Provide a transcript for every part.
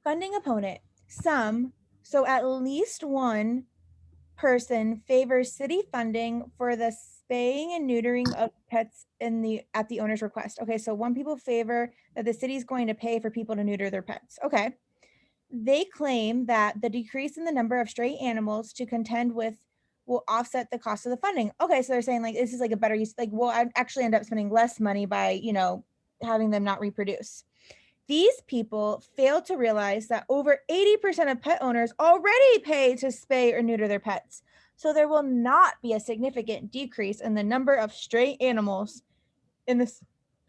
Funding opponent. Some, so at least one person favors city funding for the spaying and neutering of pets at the owner's request. Okay, so one people favor that the city is going to pay for people to neuter their pets. Okay. They claim that the decrease in the number of stray animals to contend with will offset the cost of the funding. Okay, so they're saying like this is like a better use, like we'll actually end up spending less money by, having them not reproduce. These people fail to realize that over 80% of pet owners already pay to spay or neuter their pets. So there will not be a significant decrease in the number of stray animals in the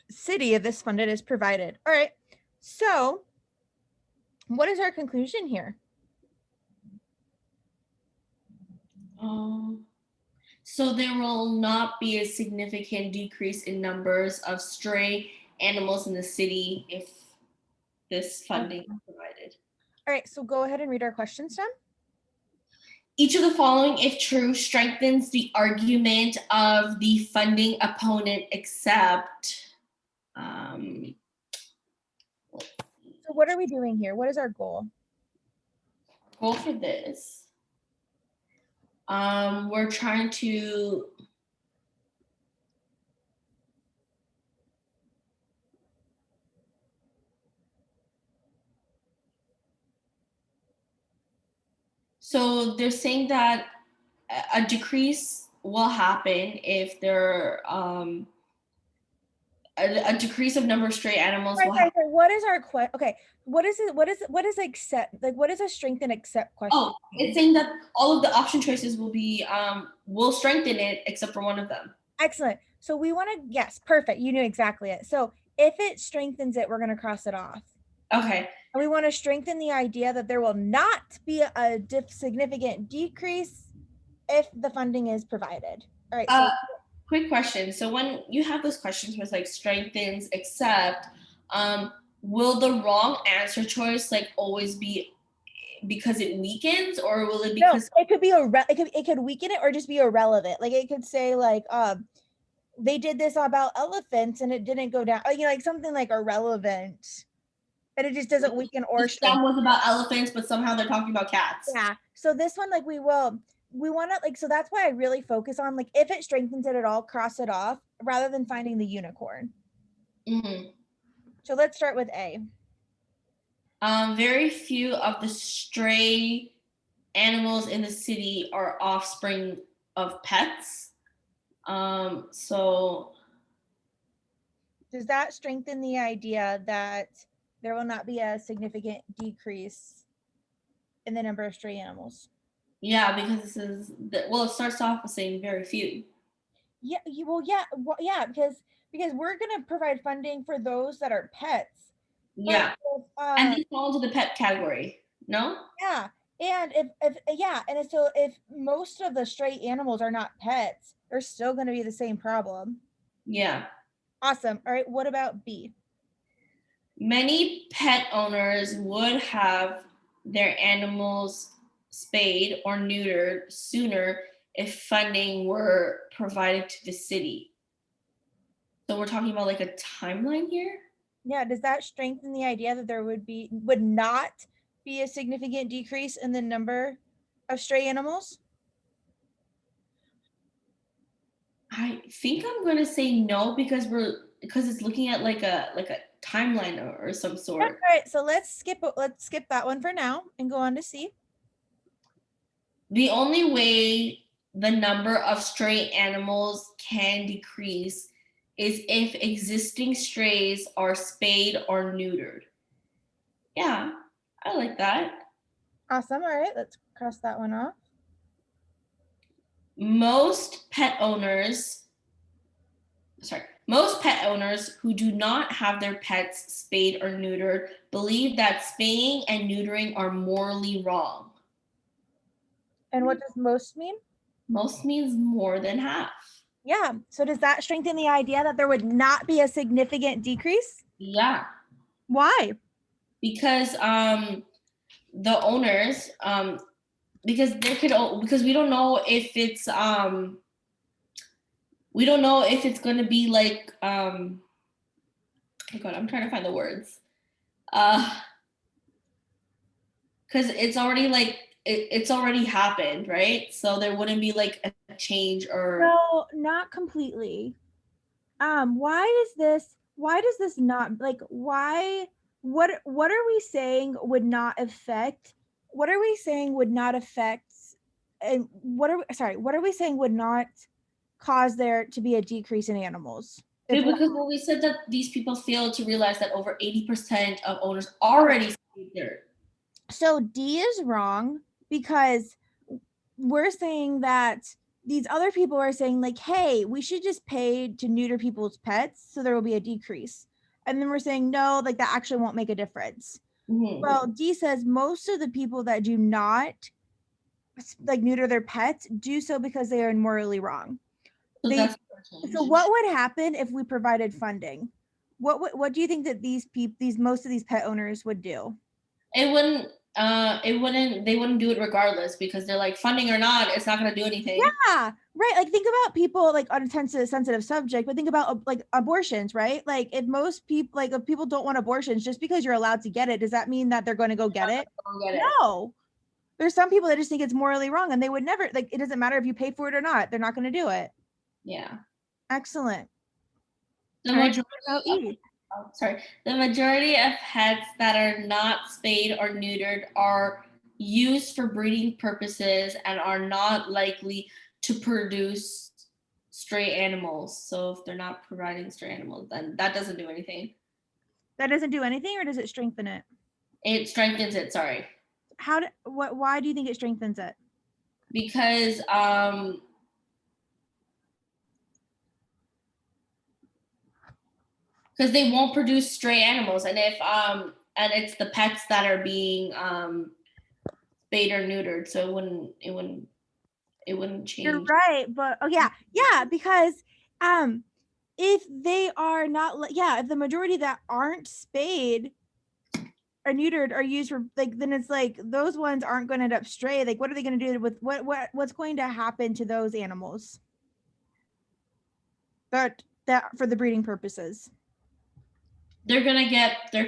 city if this funded is provided. All right. So what is our conclusion here? So there will not be a significant decrease in numbers of stray animals in the city if this funding is provided. All right, so go ahead and read our questions, Jen. Each of the following, if true, strengthens the argument of the funding opponent except. So what are we doing here? What is our goal? Goal for this. We're trying to So they're saying that a decrease will happen if there a decrease of number of stray animals will happen. What is our question? Okay, what is it? What is accept? Like, what is a strength and accept question? Oh, it's saying that all of the option choices will strengthen it except for one of them. Excellent. So we want to, yes, perfect. You knew exactly it. So if it strengthens it, we're going to cross it off. Okay. And we want to strengthen the idea that there will not be a significant decrease if the funding is provided. All right. So quick question. So when you have those questions where it's like strengthens, except, will the wrong answer choice like always be because it weakens, or will it because it could be it could weaken it or just be irrelevant? Like it could say like they did this about elephants and it didn't go down, like something like irrelevant, and it just doesn't weaken or strengthen. Was about elephants, but somehow they're talking about cats. Yeah. So this one, like we want to like, so that's why I really focus on like if it strengthens it at all, cross it off rather than finding the unicorn. Mm-hmm. So let's start with A. Very few of the stray animals in the city are offspring of pets. So does that strengthen the idea that there will not be a significant decrease in the number of stray animals? Yeah, because this is it starts off with saying very few. Yeah, because we're gonna provide funding for those that are pets. Yeah, and they fall into the pet category. No. Yeah, and so if most of the stray animals are not pets, they're still going to be the same problem. Yeah. Awesome. All right. What about B? Many pet owners would have their animals spayed or neutered sooner if funding were provided to the city. So we're talking about like a timeline here? Yeah, does that strengthen the idea that there would not be a significant decrease in the number of stray animals? I think I'm going to say no because it's looking at like a timeline or some sort. All right, so let's skip that one for now and go on to C. The only way the number of stray animals can decrease is if existing strays are spayed or neutered. Yeah, I like that. Awesome. All right, let's cross that one off. Most pet owners who do not have their pets spayed or neutered believe that spaying and neutering are morally wrong. And what does most mean? Most means more than half. Yeah. So does that strengthen the idea that there would not be a significant decrease? Yeah. Why? Because the owners because we don't know if it's going to be like oh God, I'm trying to find the words. because it's already like it's already happened, right? So there wouldn't be like a change or No, not completely. Why does this not, like, why, what are we saying would not affect, what are we saying would not affect, and what are we, sorry, what are we saying would not cause there to be a decrease in animals? If yeah, we're, because when we said that these people failed to realize that over 80% of owners okay, already spayed their. so D is wrong because we're saying that these other people are saying, like, hey, we should just pay to neuter people's pets so there will be a decrease. And then we're saying, no, like that actually won't make a difference. Mhm. Well, D says most of the people that do not like neuter their pets do so because they are morally wrong. So They, that's the so change. what would happen if we provided funding? What do you think that these most of these pet owners would do? They wouldn't do it regardless because they're like funding or not, it's not gonna do anything. Yeah, right. Like think about people like on a sensitive subject, but think about like abortions, right? Like if most people, like if people don't want abortions, just because you're allowed to get it, does that mean that they're going to go get it? I don't get it. No. There's some people that just think it's morally wrong and they would never, like, it doesn't matter if you pay for it or not. They're not going to do it. Yeah. Excellent. The All right. majority Now of E. the majority of pets that are not spayed or neutered are used for breeding purposes and are not likely to produce stray animals. So if they're not providing stray animals, then that doesn't do anything. That doesn't do anything, or does it strengthen it? It strengthens it, sorry. Why do you think it strengthens it? Because they won't produce stray animals, and if and it's the pets that are being spayed or neutered, so it wouldn't You're change. right, but oh yeah, because um if they are not, yeah, if the majority that aren't spayed or neutered are used for, like, then it's like those ones aren't going to end up stray. Like what are they going to do with what's going to happen to those animals that for the breeding purposes? They're gonna get the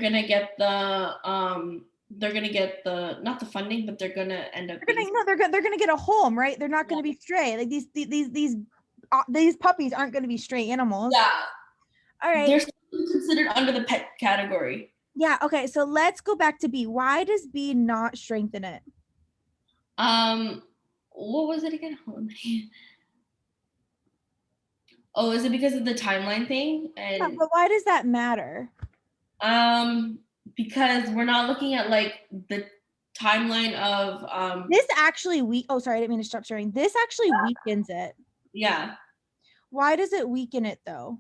not the funding, but they're gonna end up They're being. gonna, no, they're gonna get a home, right? They're not Yeah. gonna be stray. Like these puppies aren't gonna be stray animals. Yeah, All right. they're still considered under the pet category. Yeah, okay, so let's go back to B. Why does B not strengthen it? Um, what was it again? Hold on. Oh, is it because of the timeline thing? Yeah, And but why does that matter? um, because we're not looking at like the timeline of This actually oh, sorry, I didn't mean to stop sharing. This actually weakens it. yeah. Why does it weaken it though?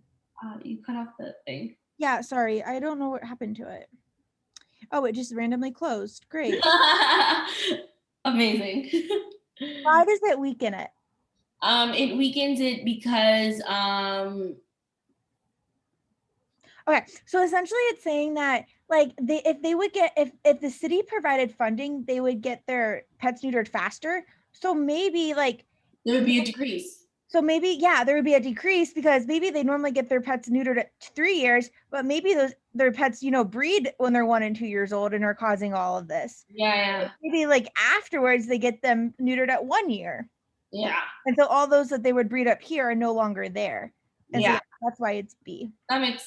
You cut off the thing. Yeah, sorry, I don't know what happened to it. Oh, it just randomly closed. Great. Amazing. Why does it weaken it? It weakens it because Okay, so essentially it's saying that, like, if they would get, if the city provided funding, they would get their pets neutered faster. So maybe like, there would be a decrease. so maybe, yeah, there would be a decrease because maybe they normally get their pets neutered at 3 years, but maybe their pets, breed when they're 1 and 2 years old and are causing all of this. Yeah, Maybe like afterwards they get them neutered at 1 year. yeah, And so all those that they would breed up here are no longer there. And so yeah. yeah, that's why it's B. That makes